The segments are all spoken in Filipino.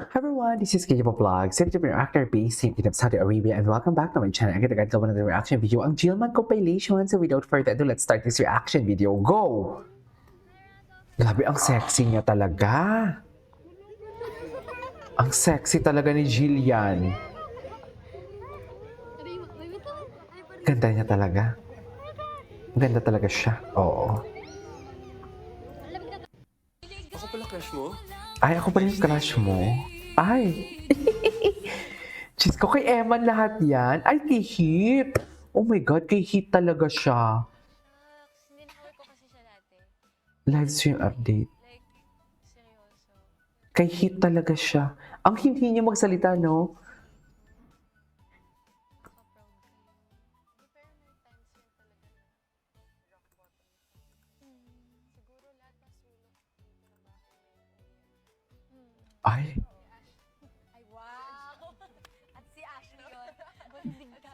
Hi everyone, this is Kiki Vlog, celebrity actor based in Saudi Arabia, and welcome back to my channel. Agad-agad gawa na ng reaction video ang Jillman compilation. So without further ado, let's start this reaction video. Go! Grabe, ang sexy niya talaga. Ang sexy talaga ni Jillian. Ganda niya talaga. Ganda talaga siya. Oo. Ako pala crush mo? Ay, ako pa rin yung crush mo. Ay! Diyos ko, kay Eman lahat yan. Ay, kay Hit. Oh my God, kay Hit talaga siya. Sininaway ko kasi siya dati. Live stream update. Like, seryoso. Kay Hit talaga siya. Ang hindi niya magsalita, no? So proud ko. Pero may times yun talaga na rock bottom. Siguro lahat na sulok dito ng bahay ngayon. Ay, Ay, wow! At si Ashley yun. Bunding ka.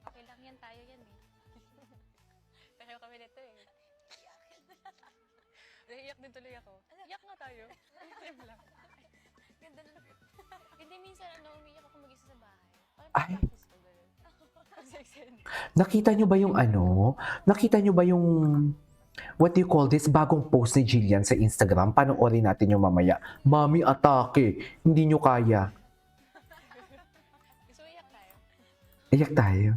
Okay lang yan, tayo yan eh. Pareho kami nito eh. Naiiyak din tuloy ako. Iyak nga tayo. Iyak lang. Ganda na. Hindi, minsan umiiyak ako mag-isa sa bahay. Ay. Practice ko gano'n. nakita niyo ba yung ano? Nakita niyo ba yung what do you call this? Bagong post ni Jillian sa Instagram. Panoorin natin yung mamaya. Mami, atake. Hindi niyo kaya. Gusto mo iyak tayo? Iyak tayo.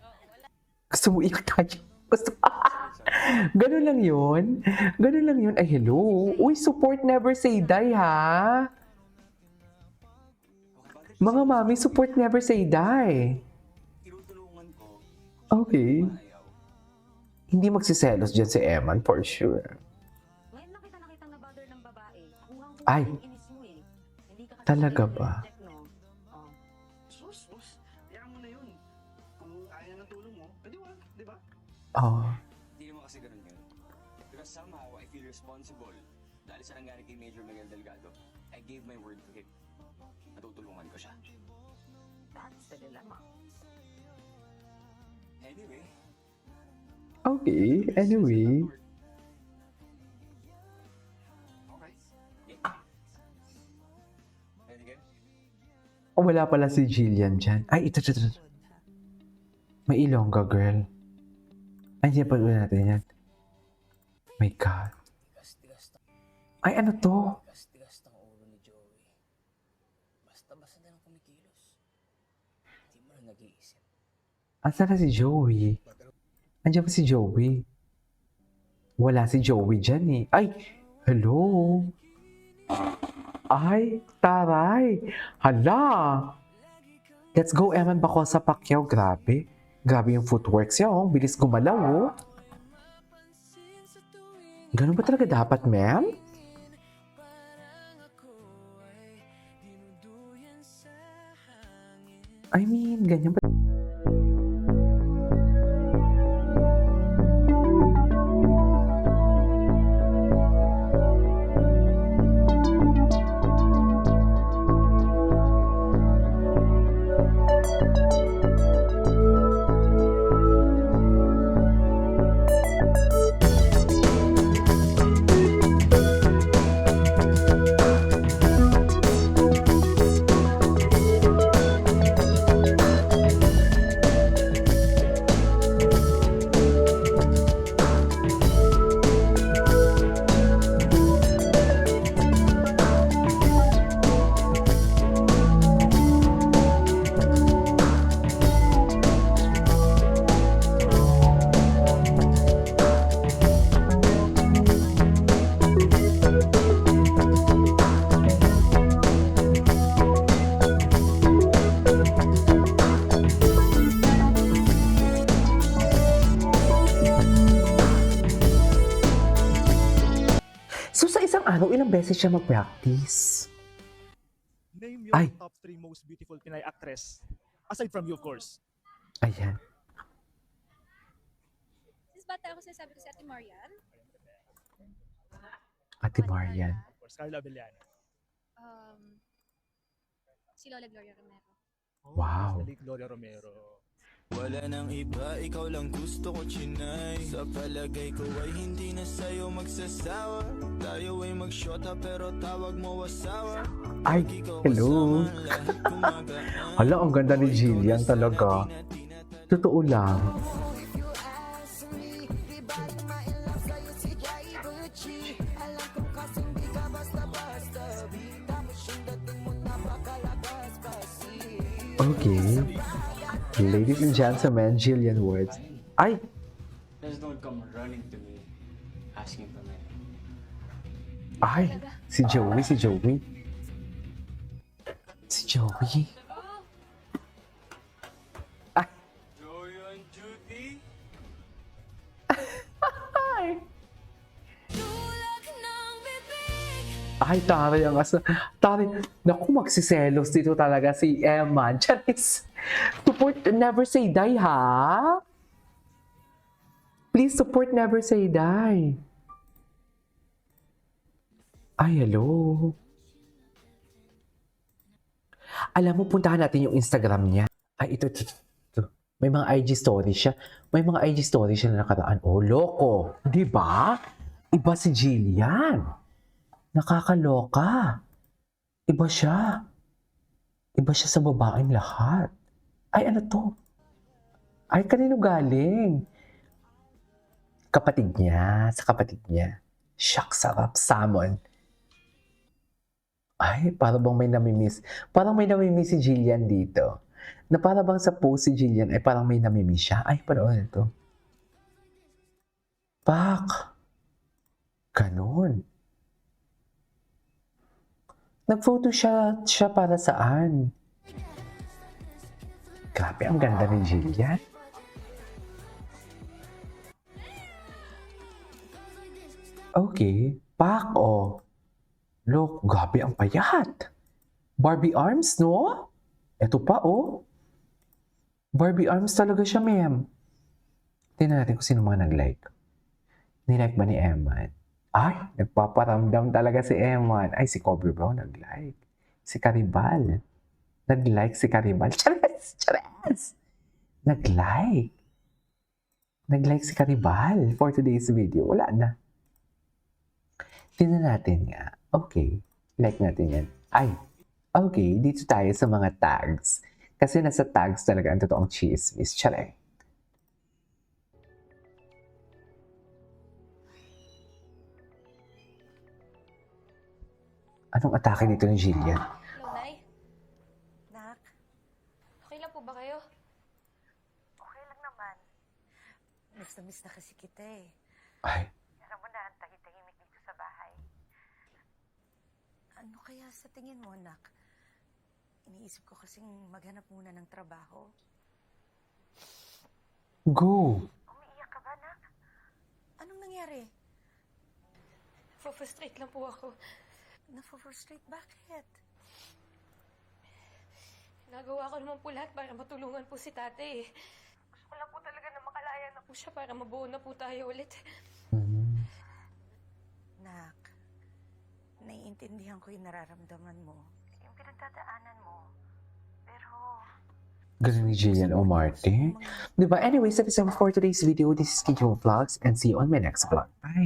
Oo, wala. Gusto mo iyak tayo? Gusto Ganun lang yun. Ganun lang yun. Ay, hello. Uy, support never say die, ha? Mga mami, support never say die. Tinutulungan ko. Okay. Ayaw. Hindi magsiselos dyan si Eman, for sure. Ngayon lang kita nakitang na-bother ng babae. Ay. Ang inis mo eh. Hindi ka kasi Talaga pwede ba? i-reject, no? Oh. Sus, hayaan mo na yun. Kung ayaw ng tulong mo, pwede wala, di ba? Oh. Hindi naman kasi ganun yun. Because somehow, I feel responsible. Dahil sa nangyari kay Major Miguel Delgado, I gave my word to him. Natutulungan ko siya. That's the dilemma. Anyway. Okay, anyway. Okay. Ready again? Oh, wala pala si Jillian dyan. Ay, ito. May Ilongga, girl. Ay, hindi pa natin yan. My God. Ay, ano to? Tigas-tigas ng ulo ni Joey. Basta-basta na lang kumikilos. Hindi mo na nag-iisip. Asa na si Joey? Andiyan pa si Joey. Wala si Joey dyan eh. Ay, hello. Ay, taray. Hala. Let's go, Eman Bacosa Pacquiao. Grabe. Grabe yung footwork siya, oh. Bilis gumalaw, oh. Ganun ba talaga dapat, ma'am? I mean, ganyan ba? So sa isang araw, ilang beses siya mag-practice? Name your Ay. top 3 most beautiful Pinay actress. Aside from you, of course. Ayan. Since bata ako, sinasabi ko si Ate Marian. Ate Marian. Of course, Carla Villano. Si Lola Gloria Romero. Oh, Wow. the late Gloria Romero. Wala nang iba, ikaw lang gusto ko chinay. Sa palagay ko ay hindi na sa'yo magsasawa. Tayo ay magshota pero tawag mo asawa. Ay, hello. Hala, ang ganda ni Jillian talaga. Totoo lang. Okay. Ladies and gentlemen, Jillian Woods. Ay! Just don't come running to me asking for my Ay! Si Joey, si Joey. Si Joey. Ay! Joey on duty? Ay, taray ang asa. Taray. Naku, magsiselos dito talaga si Eman. Charis. Support Never Say Die, ha? Please support Never Say Die. Ay, hello. Alam mo, puntahan natin yung Instagram niya. Ay, ito. May mga IG stories siya. May mga IG stories siya na nakaraan. Oh, loko. Di ba? Iba si Jillian. Nakakaloka. Iba siya. Iba siya sa babaeng lahat. Ay, ano to? Ay, kanino galing? Kapatid niya. Sa kapatid niya. Shucks, sarap. Salmon. Ay, parang bang may namimiss. Parang may namimiss si Jillian dito. Na parang bang sa post si Jillian ay parang may namimiss siya. Ay, parang ito. Pak. Ganon. Nag-photo siya para saan? Grabe, ang ganda ni Jillian. Okay. Pak, oh. Look, grabe ang payat. Barbie arms, no? Ito pa, oh. Barbie arms talaga siya, ma'am. Tingnan natin kung sino mga nag-like. Nilike ba ni Eman? Ay, nagpaparamdam talaga si Eman. Ay, si Kobe Brown nag-like. Si Caribal. Nag-like si Caribal. Chares! Chares! Nag-like. Nag-like si Caribal for today's video. Wala na. Tingnan natin nga. Okay. Like natin yan. Ay. Okay. Dito tayo sa mga tags. Kasi nasa tags talaga ang totoong chismis. Chares. Anong atake dito ni Jillian? Hello, Nay. Nak, Okay lang po ba kayo? okay lang naman. Miss na kasi kita eh. Ay. Alam mo na, ang tahimik dito sa bahay. Ano kaya sa tingin mo, Nak? Iniisip ko kasing maghanap muna ng trabaho. Go. Umiiyak ka ba, Nak? Anong nangyari? Frustrate lang po ako. Na-frustrate? Bakit? Nagawa ko naman po lahat para matulungan po si tate. Gusto ko lang po talaga na makalaya na po siya para mabuo na po tayo ulit. Mm. Nak, naiintindihan ko yung nararamdaman mo. Yung pinagdadaanan mo. Pero... Ganun ni Jillian Omarte. Diba? Anyways, that is all for today's video. This is Kijo Vlogs and see you on my next vlog. Bye!